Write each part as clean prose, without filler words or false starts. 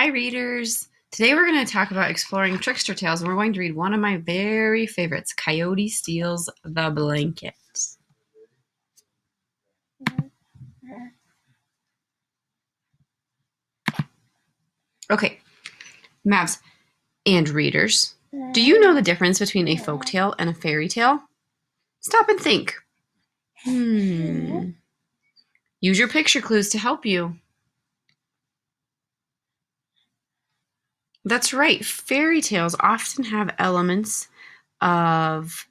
Hi, readers. Today we're going to talk about exploring trickster tales, and we're going to read one of my very favorites, Coyote Steals the Blanket. Okay, Mavs and readers, do you know the difference between a folktale and a fairy tale? Stop and think. Use your picture clues to help you. That's right. Fairy tales often have elements of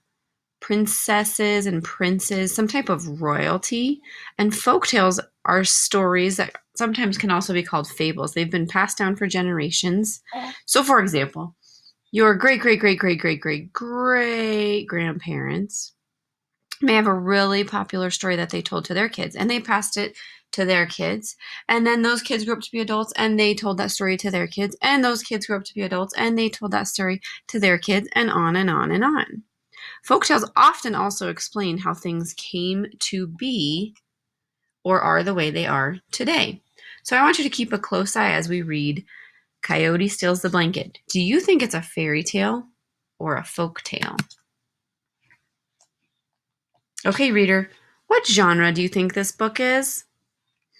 princesses and princes, some type of royalty. And folktales are stories that sometimes can also be called fables. They've been passed down for generations. So, for example, your great grandparents may have a really popular story that they told to their kids, and they passed it to their kids, and then those kids grew up to be adults and they told that story to their kids, and those kids grew up to be adults and they told that story to their kids, and on and on and on. Folktales often also explain how things came to be or are the way they are today. So I want you to keep a close eye as we read Coyote Steals the Blanket. Do you think it's a fairy tale or a folk tale? Okay, reader, what genre do you think this book is?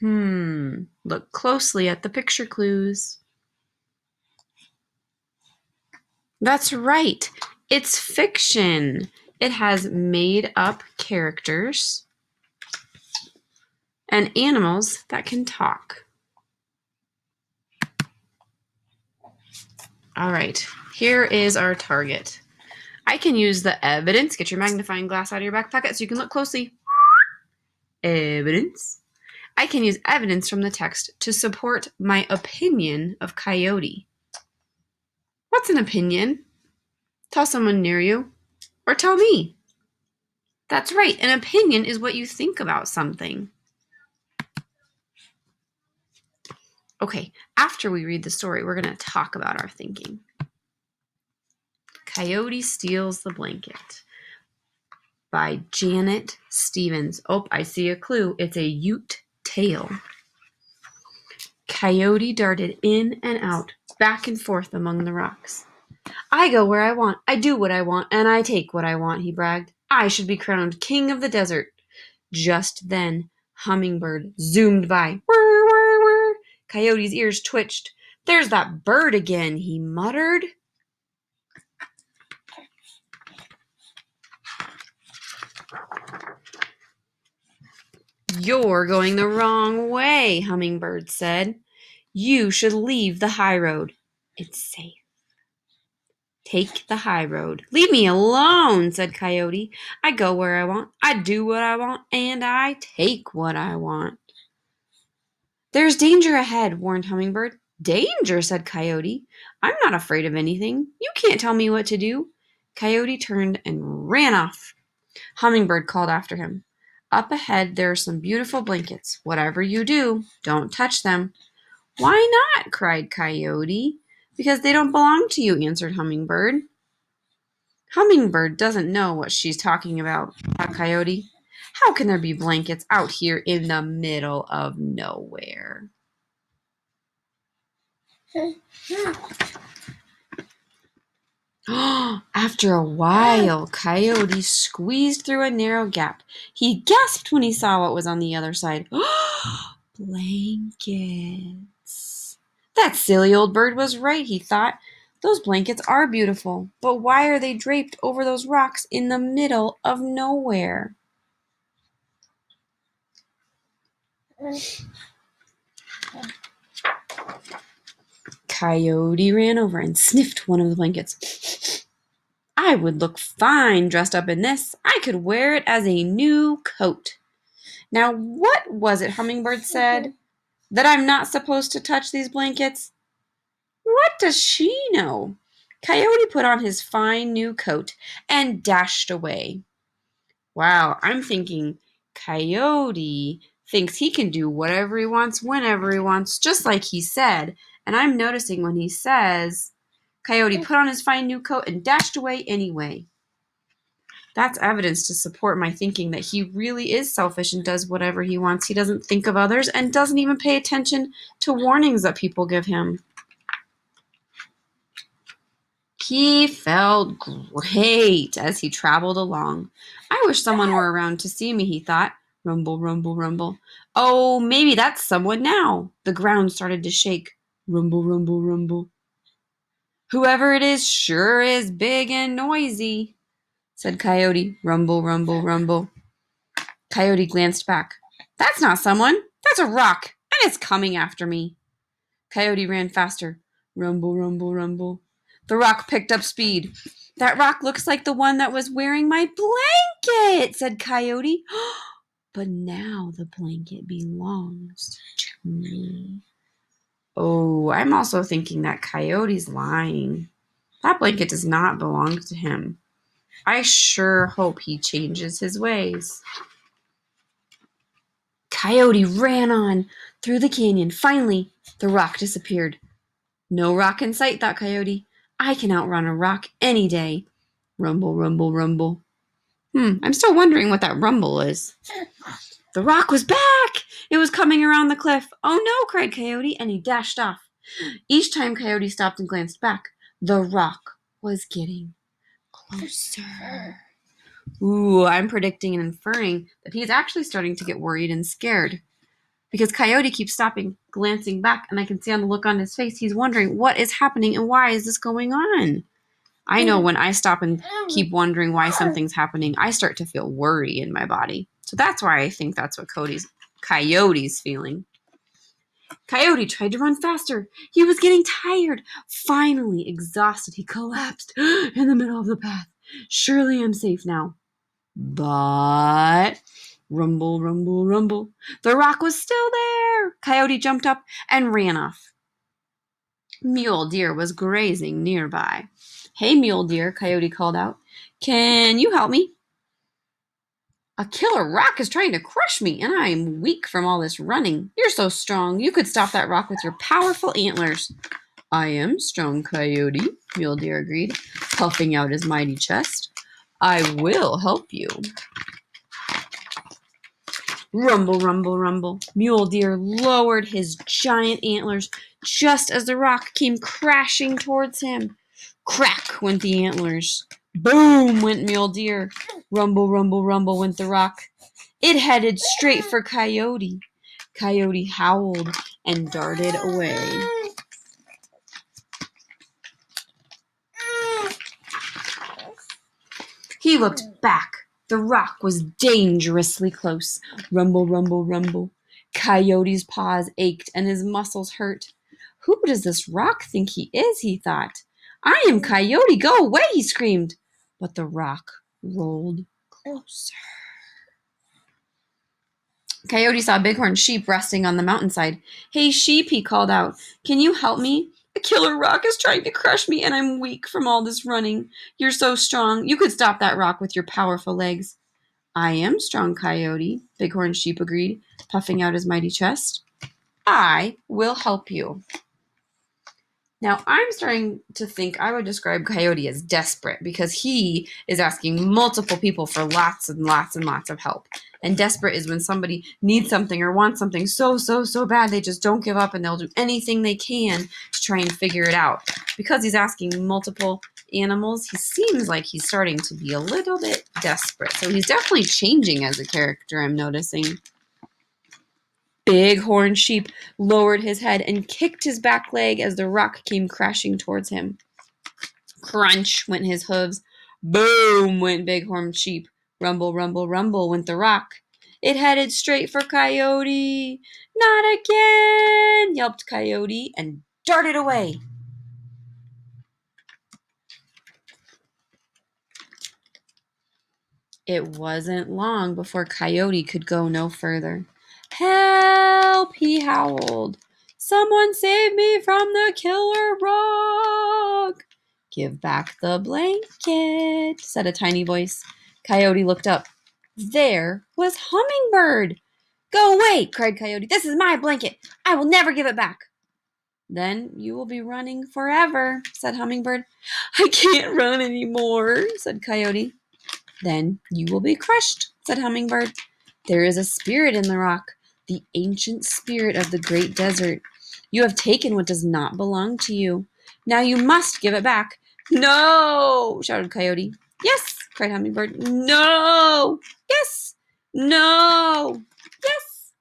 Look closely at the picture clues. That's right. It's fiction. It has made up characters and animals that can talk. All right, here is our target. I can use the evidence. Get your magnifying glass out of your back pocket so you can look closely. Evidence. I can use evidence from the text to support my opinion of Coyote. What's an opinion? Tell someone near you, or tell me. That's right, an opinion is what you think about something. Okay, after we read the story, we're going to talk about our thinking. Coyote Steals the Blanket by Janet Stevens. Oh, I see a clue. It's a Ute tale. Coyote darted in and out, back and forth among the rocks. I go where I want, I do what I want, and I take what I want, he bragged. I should be crowned king of the desert. Just then, Hummingbird zoomed by. Whir, whir, whir. Coyote's ears twitched. There's that bird again, he muttered. You're going the wrong way, Hummingbird said. You should leave the high road. It's safe. Take the high road. Leave me alone, said Coyote. I go where I want, I do what I want, and I take what I want. There's danger ahead, warned Hummingbird. Danger, said Coyote. I'm not afraid of anything. You can't tell me what to do. Coyote turned and ran off. Hummingbird called after him. Up ahead, there are some beautiful blankets. Whatever you do, don't touch them. Why not? Cried Coyote. Because they don't belong to you, answered Hummingbird. Hummingbird doesn't know what she's talking about, thought Coyote. How can there be blankets out here in the middle of nowhere? After a while, Coyote squeezed through a narrow gap. He gasped when he saw what was on the other side. Blankets. That silly old bird was right, he thought. Those blankets are beautiful, but why are they draped over those rocks in the middle of nowhere? Coyote ran over and sniffed one of the blankets. I would look fine dressed up in this. I could wear it as a new coat. Now, what was it Hummingbird said? That I'm not supposed to touch these blankets? What does she know? Coyote put on his fine new coat and dashed away. Wow, I'm thinking Coyote thinks he can do whatever he wants, whenever he wants, just like he said. And I'm noticing when he says, Coyote put on his fine new coat and dashed away anyway. That's evidence to support my thinking that he really is selfish and does whatever he wants. He doesn't think of others and doesn't even pay attention to warnings that people give him. He felt great as he traveled along. I wish someone were around to see me, he thought. Rumble, rumble, rumble. Oh, maybe that's someone now. The ground started to shake. Rumble, rumble, rumble. Whoever it is sure is big and noisy, said Coyote. Rumble, rumble, rumble. Coyote glanced back. That's not someone. That's a rock, and it's coming after me. Coyote ran faster. Rumble, rumble, rumble. The rock picked up speed. That rock looks like the one that was wearing my blanket, said Coyote. But now the blanket belongs to me. Oh, I'm also thinking that Coyote's lying. That blanket does not belong to him. I sure hope he changes his ways. Coyote ran on through the canyon. Finally, the rock disappeared. No rock in sight, thought Coyote. I can outrun a rock any day. Rumble, rumble, rumble. I'm still wondering what that rumble is. The rock was back! It was coming around the cliff. Oh no, cried Coyote, and he dashed off. Each time Coyote stopped and glanced back, the rock was getting closer. Ooh, I'm predicting and inferring that he's actually starting to get worried and scared. Because Coyote keeps stopping, glancing back, and I can see on the look on his face, he's wondering what is happening and why is this going on? I know when I stop and keep wondering why something's happening, I start to feel worry in my body. So that's why I think that's what Coyote's feeling. Coyote tried to run faster. He was getting tired. Finally, exhausted, he collapsed in the middle of the path. Surely I'm safe now. But rumble, rumble, rumble. The rock was still there. Coyote jumped up and ran off. Mule Deer was grazing nearby. Hey, Mule Deer, Coyote called out. Can you help me? A killer rock is trying to crush me, and I am weak from all this running. You're so strong. You could stop that rock with your powerful antlers. I am strong, Coyote, Mule Deer agreed, puffing out his mighty chest. I will help you. Rumble, rumble, rumble. Mule Deer lowered his giant antlers just as the rock came crashing towards him. Crack went the antlers. Boom went Mule Deer. Rumble, rumble, rumble went the rock. It headed straight for Coyote. Coyote howled and darted away. He looked back. The rock was dangerously close. Rumble, rumble, rumble. Coyote's paws ached and his muscles hurt. Who does this rock think he is, he thought. I am Coyote, go away, he screamed. But the rock rolled closer. Coyote saw Bighorn sheep resting on the mountainside. Hey, sheep, he called out. Can you help me? A killer rock is trying to crush me, and I'm weak from all this running. You're so strong. You could stop that rock with your powerful legs. I am strong, Coyote, Bighorn Sheep agreed, puffing out his mighty chest. I will help you. Now, I'm starting to think I would describe Coyote as desperate because he is asking multiple people for lots and lots and lots of help. And desperate is when somebody needs something or wants something so bad they just don't give up and they'll do anything they can to try and figure it out. Because he's asking multiple animals, he seems like he's starting to be a little bit desperate. So he's definitely changing as a character, I'm noticing. Bighorn Sheep lowered his head and kicked his back leg as the rock came crashing towards him. Crunch went his hooves. Boom went Bighorn Sheep. Rumble, rumble, rumble went the rock. It headed straight for Coyote. Not again, yelped Coyote and darted away. It wasn't long before Coyote could go no further. Help, he howled. Someone save me from the killer rock. Give back the blanket, said a tiny voice. Coyote looked up. There was Hummingbird. Go away, cried Coyote. This is my blanket. I will never give it back. Then you will be running forever, said Hummingbird. I can't run anymore, said Coyote. Then you will be crushed, said Hummingbird. There is a spirit in the rock, the ancient spirit of the great desert. You have taken what does not belong to you. Now you must give it back. No, shouted Coyote. Yes, cried Hummingbird. No, yes, no, yes.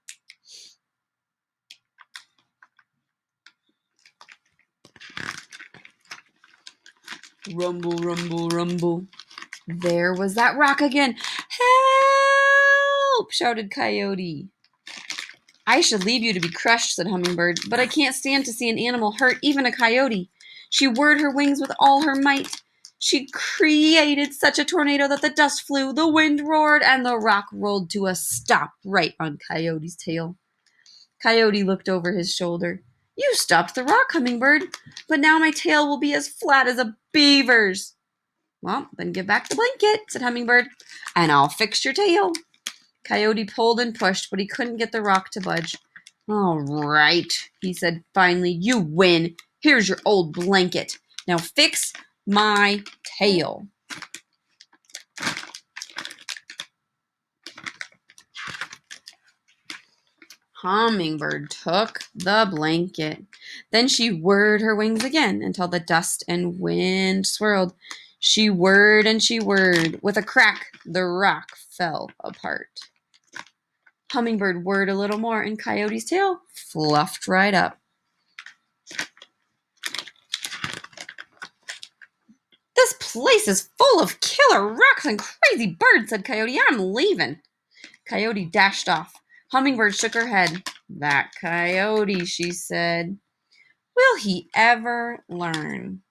Rumble, rumble, rumble. There was that rock again. Help, shouted Coyote. I should leave you to be crushed, said Hummingbird, but I can't stand to see an animal hurt, even a coyote. She whirred her wings with all her might. She created such a tornado that the dust flew, the wind roared, and the rock rolled to a stop right on Coyote's tail. Coyote looked over his shoulder. You stopped the rock, Hummingbird, but now my tail will be as flat as a beaver's. Well, then give back the blanket, said Hummingbird, and I'll fix your tail. Coyote pulled and pushed, but he couldn't get the rock to budge. All right, he said finally, you win. Here's your old blanket. Now fix my tail. Hummingbird took the blanket. Then she whirred her wings again until the dust and wind swirled. She whirred and she whirred. With a crack, the rock fell apart. Hummingbird whirred a little more, and Coyote's tail fluffed right up. This place is full of killer rocks and crazy birds, said Coyote. I'm leaving. Coyote dashed off. Hummingbird shook her head. That Coyote, she said. Will he ever learn?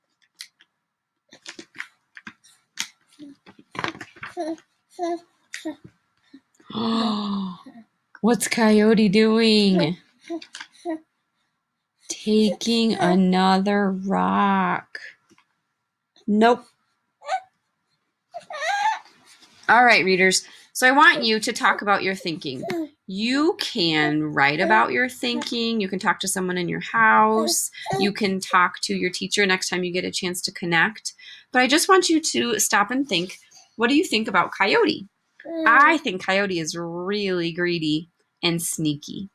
What's Coyote doing? Taking another rock. Nope. All right, readers. So I want you to talk about your thinking. You can write about your thinking. You can talk to someone in your house. You can talk to your teacher next time you get a chance to connect. But I just want you to stop and think, what do you think about Coyote? I think Coyote is really greedy and sneaky.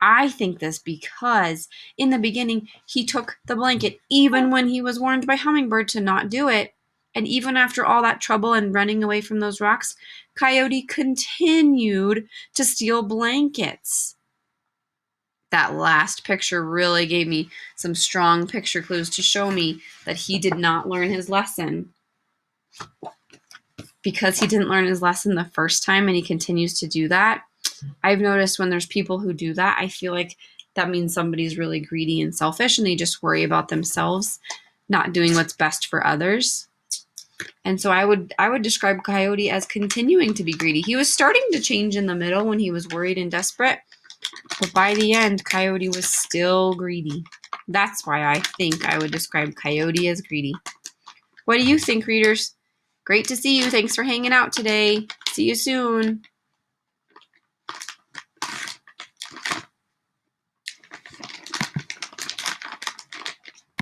I think this because in the beginning, he took the blanket even when he was warned by Hummingbird to not do it. And even after all that trouble and running away from those rocks, Coyote continued to steal blankets. That last picture really gave me some strong picture clues to show me that he did not learn his lesson. Because he didn't learn his lesson the first time and he continues to do that, I've noticed when there's people who do that, I feel like that means somebody's really greedy and selfish and they just worry about themselves, not doing what's best for others. And so I would describe Coyote as continuing to be greedy. He was starting to change in the middle when he was worried and desperate, but by the end, Coyote was still greedy. That's why I think I would describe Coyote as greedy. What do you think, readers? Great to see you. Thanks for hanging out today. See you soon.